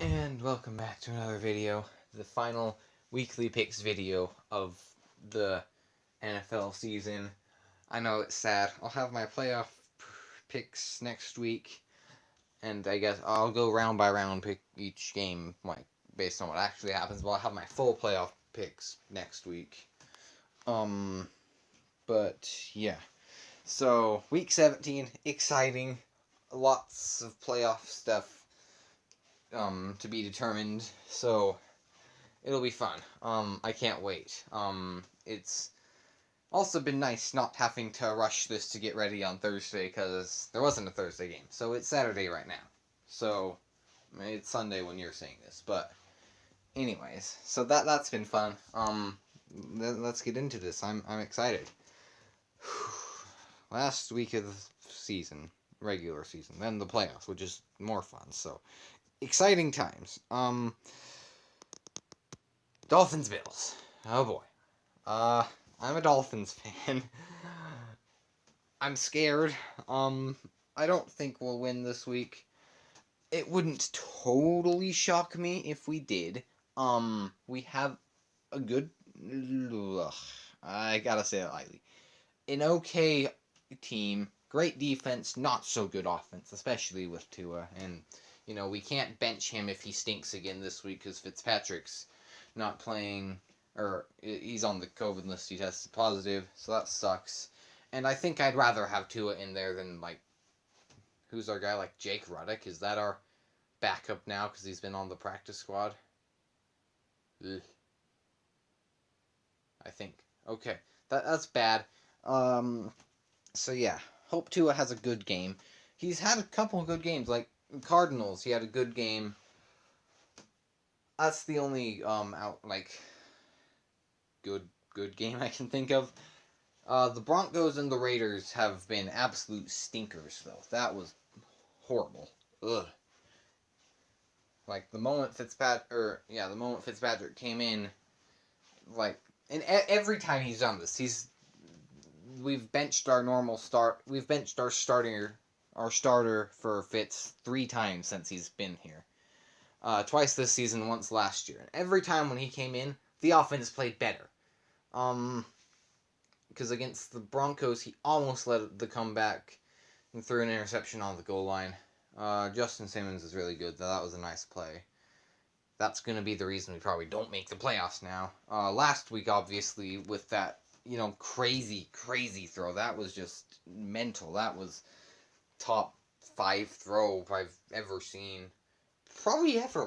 And welcome back to another video, the final weekly picks video of the NFL season. I know it's sad. I'll have my playoff picks next week, and I guess I'll go round by round, pick each game like based on what actually happens. But I'll have my full playoff picks next week. But yeah. So week 17, exciting, lots of playoff stuff to be determined, so it'll be fun. I can't wait. It's also been nice not having to rush this to get ready on Thursday, because there wasn't a Thursday game, so it's Saturday right now. So, it's Sunday when you're seeing this, but anyways, so that's been fun. Let's get into this. I'm excited. Last week of the season, regular season, then the playoffs, which is more fun, so exciting times. Dolphins Bills. Oh boy. I'm a Dolphins fan. I'm scared. I don't think we'll win this week. It wouldn't totally shock me if we did. We have a good. Ugh, I gotta say it lightly. An okay team, great defense, not so good offense, especially with Tua. And we can't bench him if he stinks again this week because Fitzpatrick's not playing, or he's on the COVID list. He tested positive, so that sucks. And I think I'd rather have Tua in there than who's our guy, Jake Ruddock? Is that our backup now because he's been on the practice squad? Ugh. I think. Okay, that's bad. So yeah, hope Tua has a good game. He's had a couple of good games, like Cardinals. He had a good game. That's the only good game I can think of. The Broncos and the Raiders have been absolute stinkers, though. That was horrible. Ugh. The moment Fitzpatrick came in, and every time he's done this, we've benched our normal start. We've benched our starter for Fitz 3 times since he's been here. Twice this season, once last year. And every time when he came in, the offense played better. Because against the Broncos, he almost led the comeback and threw an interception on the goal line. Justin Simmons is really good, though. That was a nice play. That's going to be the reason we probably don't make the playoffs now. Last week, obviously, with that, crazy throw, that was just mental. That was top 5 throw I've ever seen. Probably ever,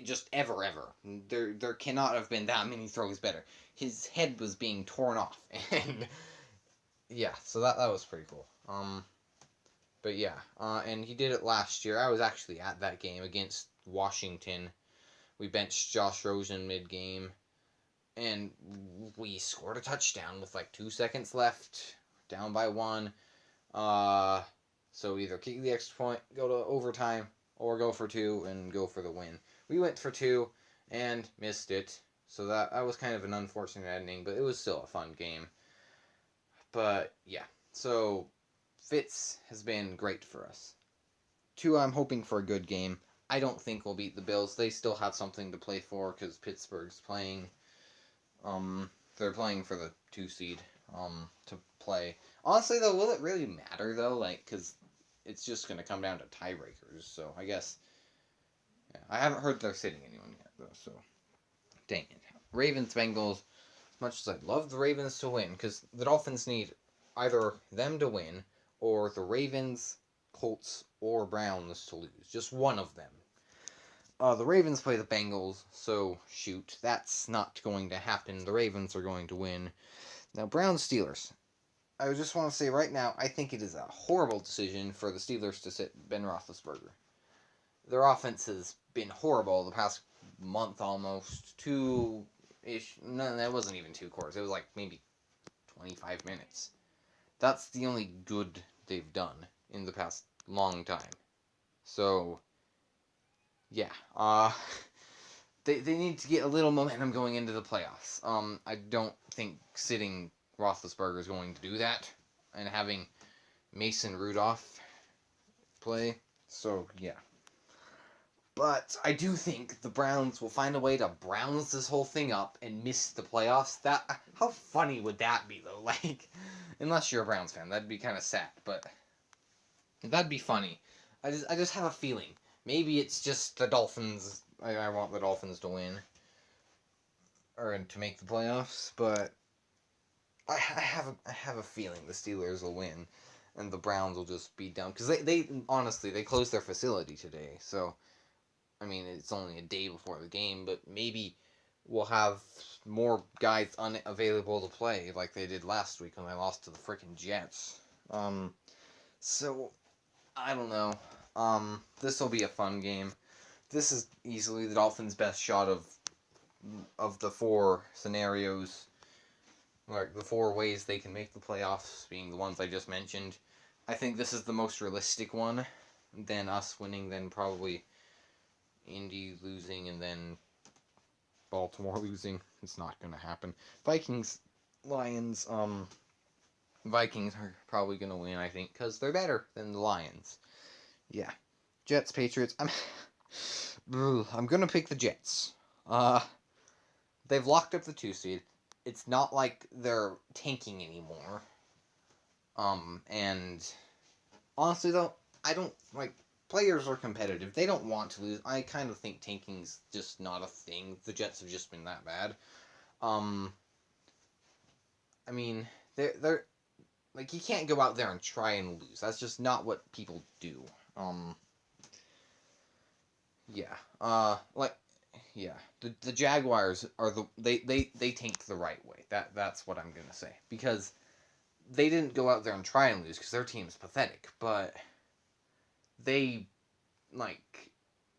just ever. There cannot have been that many throws better. His head was being torn off, and yeah, so that was pretty cool. But yeah, and he did it last year. I was actually at that game against Washington. We benched Josh Rosen mid-game, and we scored a touchdown with 2 seconds left, down by 1. So either kick the extra point, go to overtime, or go for 2 and go for the win. We went for 2 and missed it, so that was kind of an unfortunate ending, but it was still a fun game. But yeah, so Fitz has been great for us. 2, I'm hoping for a good game. I don't think we'll beat the Bills. They still have something to play for because Pittsburgh's playing. They're playing for the 2 seed to play. Honestly, though, will it really matter, though? Because it's just going to come down to tiebreakers, so I guess. Yeah, I haven't heard they're sitting anyone yet, though, so. Dang it. Ravens, Bengals. As much as I'd love the Ravens to win, because the Dolphins need either them to win or the Ravens, Colts, or Browns to lose. Just one of them. The Ravens play the Bengals, so shoot. That's not going to happen. The Ravens are going to win. Now, Browns, Steelers. I just want to say right now, I think it is a horrible decision for the Steelers to sit Ben Roethlisberger. Their offense has been horrible the past month almost. 2-ish. No, that wasn't even 2 quarters. It was maybe 25 minutes. That's the only good they've done in the past long time. So, yeah. They need to get a little momentum going into the playoffs. I don't think sitting Roethlisberger is going to do that, and having Mason Rudolph play. So, yeah. But I do think the Browns will find a way to Browns this whole thing up and miss the playoffs. That how funny would that be though? Like, unless you're a Browns fan, that'd be kind of sad. But that'd be funny. I just have a feeling. Maybe it's just the Dolphins. I want the Dolphins to win or to make the playoffs, but I have a feeling the Steelers will win, and the Browns will just be down because they honestly they closed their facility today. So I mean it's only a day before the game, but maybe we'll have more guys unavailable to play like they did last week when they lost to the freaking Jets. So I don't know. This will be a fun game. This is easily the Dolphins' best shot of the four scenarios, like the four ways they can make the playoffs, being the ones I just mentioned. I think this is the most realistic one. Then us winning, then probably Indy losing, and then Baltimore losing. It's not gonna happen. Vikings, Lions. Vikings are probably gonna win, I think, because they're better than the Lions. Yeah. Jets, Patriots. I'm gonna pick the Jets. They've locked up the 2 seed. It's not like they're tanking anymore. And honestly though, I don't like players are competitive. They don't want to lose. I kind of think tanking's just not a thing. The Jets have just been that bad. I mean, they're like you can't go out there and try and lose. That's just not what people do. Yeah. Yeah. The Jaguars are they tanked the right way. That's what I'm gonna say because they didn't go out there and try and lose because their team's pathetic, but they like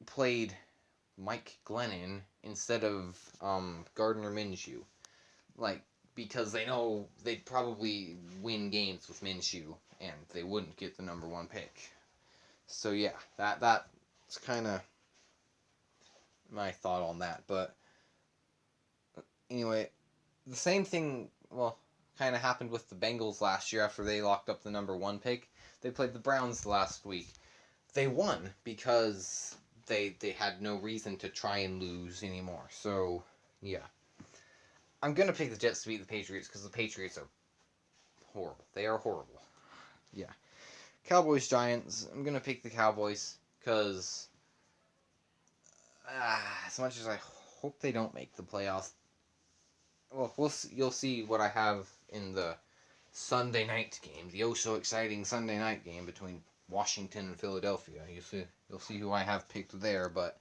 played Mike Glennon instead of Gardner Minshew, like because they know they'd probably win games with Minshew and they wouldn't get the number 1 pick. So yeah, that's kind of my thought on that. But anyway, the same thing, well, kind of happened with the Bengals last year after they locked up the number 1 pick. They played the Browns last week. They won because they had no reason to try and lose anymore. So, yeah. I'm going to pick the Jets to beat the Patriots because the Patriots are horrible. They are horrible. Yeah. Cowboys, Giants. I'm going to pick the Cowboys because as much as I hope they don't make the playoffs, well, you'll see what I have in the Sunday night game, the so exciting Sunday night game between Washington and Philadelphia. You'll see who I have picked there, but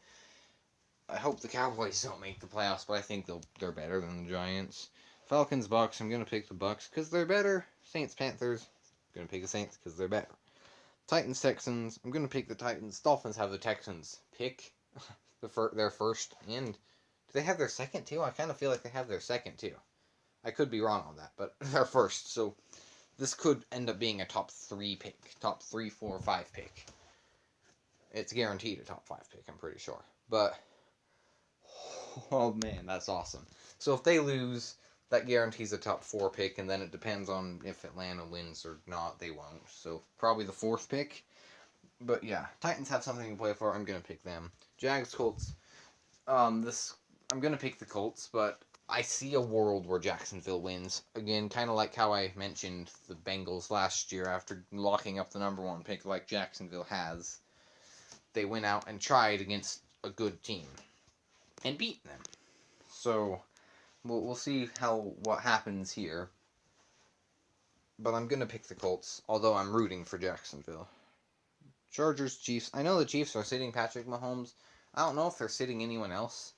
I hope the Cowboys don't make the playoffs, but I think they're better than the Giants. Falcons, Bucks. I'm gonna pick the Bucks because they're better. Saints, Panthers. I'm gonna pick the Saints because they're better. Titans, Texans. I'm gonna pick the Titans. Dolphins have the Texans pick their first, and do they have their second too? I kind of feel like they have their second too. I could be wrong on that, but they're first, so this could end up being a top 3 pick, top 3, 4, 5 pick. It's guaranteed a top 5 pick, I'm pretty sure. But oh man, that's awesome. So if they lose, that guarantees a top 4 pick, and then it depends on if Atlanta wins or not. They won't. So probably the 4th pick. But yeah, Titans have something to play for. I'm gonna pick them. Jags, Colts. I'm gonna pick the Colts, but I see a world where Jacksonville wins. Again, kind of like how I mentioned the Bengals last year after locking up the number 1 pick, like Jacksonville has. They went out and tried against a good team and beat them. So we'll see what happens here. But I'm gonna pick the Colts, although I'm rooting for Jacksonville. Chargers, Chiefs. I know the Chiefs are sitting Patrick Mahomes. I don't know if they're sitting anyone else.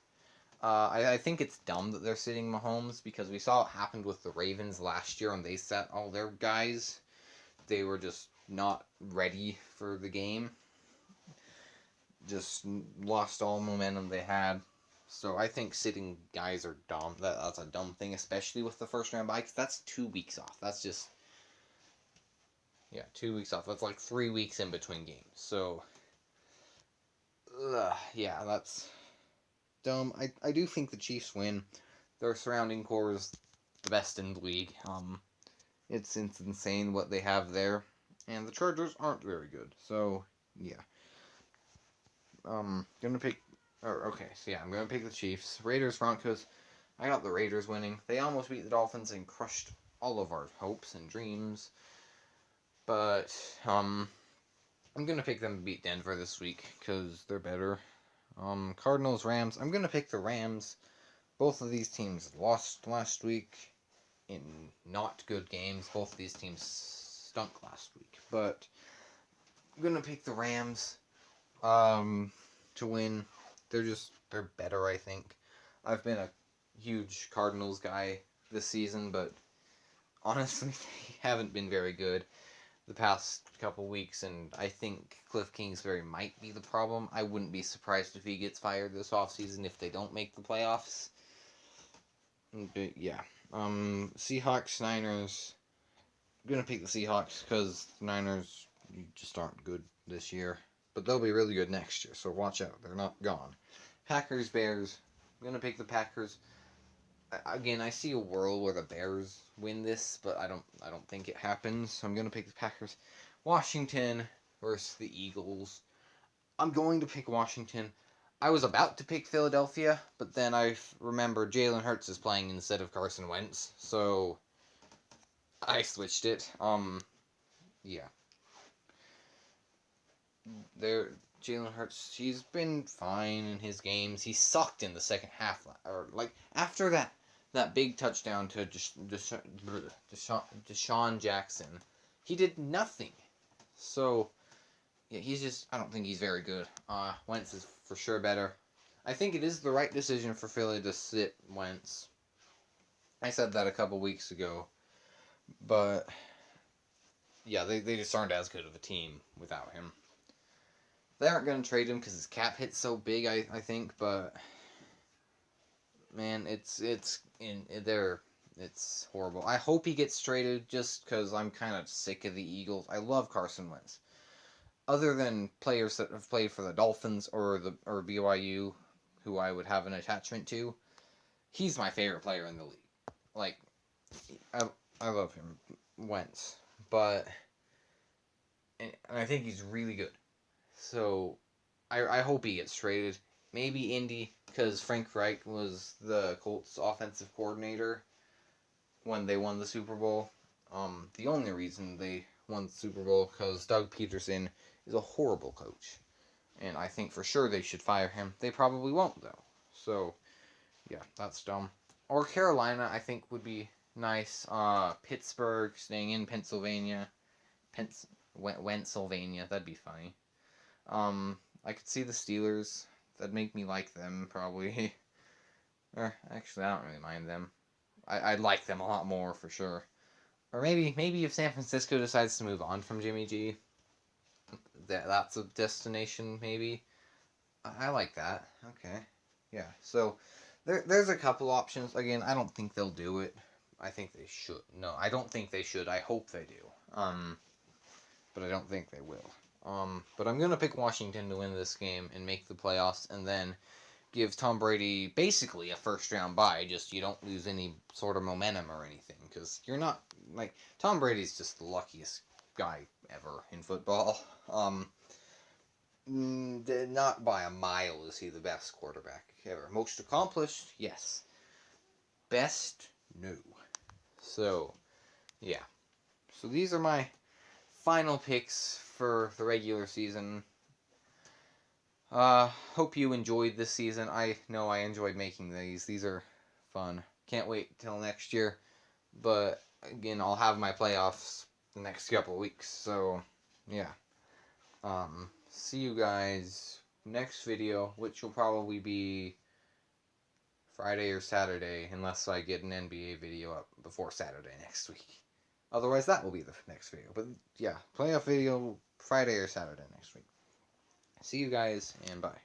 I think it's dumb that they're sitting Mahomes because we saw what happened with the Ravens last year when they sat all their guys. They were just not ready for the game. Just lost all momentum they had. So I think sitting guys are dumb. That's a dumb thing, especially with the first round bye, because that's 2 weeks off. That's just... Yeah, 2 weeks off. That's like 3 weeks in between games. So, yeah, that's dumb. I do think the Chiefs win. Their surrounding core is the best in the league. It's insane what they have there. And the Chargers aren't very good. So, yeah. gonna pick. Okay, so yeah, I'm gonna pick the Chiefs. Raiders, Broncos. I got the Raiders winning. They almost beat the Dolphins and crushed all of our hopes and dreams. But I'm gonna pick them to beat Denver this week because they're better. Cardinals, Rams. I'm gonna pick the Rams. Both of these teams lost last week in not good games. Both of these teams stunk last week, but I'm gonna pick the Rams to win. They're better, I think. I've been a huge Cardinals guy this season, but honestly, they haven't been very good the past couple weeks, and I think Cliff Kingsbury might be the problem. I wouldn't be surprised if he gets fired this offseason if they don't make the playoffs. But yeah. Seahawks, Niners. I'm gonna pick the Seahawks because the Niners just aren't good this year. But they'll be really good next year, so watch out. They're not gone. Packers, Bears. I'm gonna pick the Packers. Again, I see a world where the Bears win this, but I don't think it happens. So I'm gonna pick the Packers. Washington versus the Eagles. I'm going to pick Washington. I was about to pick Philadelphia, but then I remember Jalen Hurts is playing instead of Carson Wentz, so I switched it. Yeah. There, Jalen Hurts, he's been fine in his games. He sucked in the second half, or like after that big touchdown to Deshaun Jackson, he did nothing. So yeah, I don't think he's very good. Wentz is for sure better. I think it is the right decision for Philly to sit Wentz. I said that a couple weeks ago, but yeah, they just aren't as good of a team without him. They aren't going to trade him because his cap hit's so big, I think, but man, it's horrible. I hope he gets traded just because I'm kind of sick of the Eagles. I love Carson Wentz. Other than players that have played for the Dolphins or BYU, who I would have an attachment to, he's my favorite player in the league. Like, I love him, Wentz, but and I think he's really good. So, I hope he gets traded. Maybe Indy, because Frank Reich was the Colts offensive coordinator when they won the Super Bowl. The only reason they won the Super Bowl because Doug Peterson is a horrible coach. And I think for sure they should fire him. They probably won't, though. So, yeah, that's dumb. Or Carolina, I think, would be nice. Pittsburgh, staying in Pennsylvania. Pennsylvania, that'd be funny. I could see the Steelers. That'd make me like them, probably. Actually, I don't really mind them. I'd like them a lot more, for sure. Or maybe if San Francisco decides to move on from Jimmy G, that's a destination, maybe. I like that. Okay. Yeah, so there's a couple options. Again, I don't think they'll do it. I think they should. No, I don't think they should. I hope they do. But I don't think they will. But I'm going to pick Washington to win this game and make the playoffs, and then give Tom Brady basically a first-round bye. Just you don't lose any sort of momentum or anything, because you're not, like, Tom Brady's just the luckiest guy ever in football. Not by a mile is he the best quarterback ever. Most accomplished, yes. Best, no. So, yeah. So these are my final picks for the regular season. Hope you enjoyed this season. I know I enjoyed making these. These are fun. Can't wait till next year. But, again, I'll have my playoffs the next couple of weeks. So, yeah. See you guys next video, which will probably be Friday or Saturday, unless I get an NBA video up before Saturday next week. Otherwise, that will be the next video. But, yeah, playoff video Friday or Saturday next week. See you guys, and bye.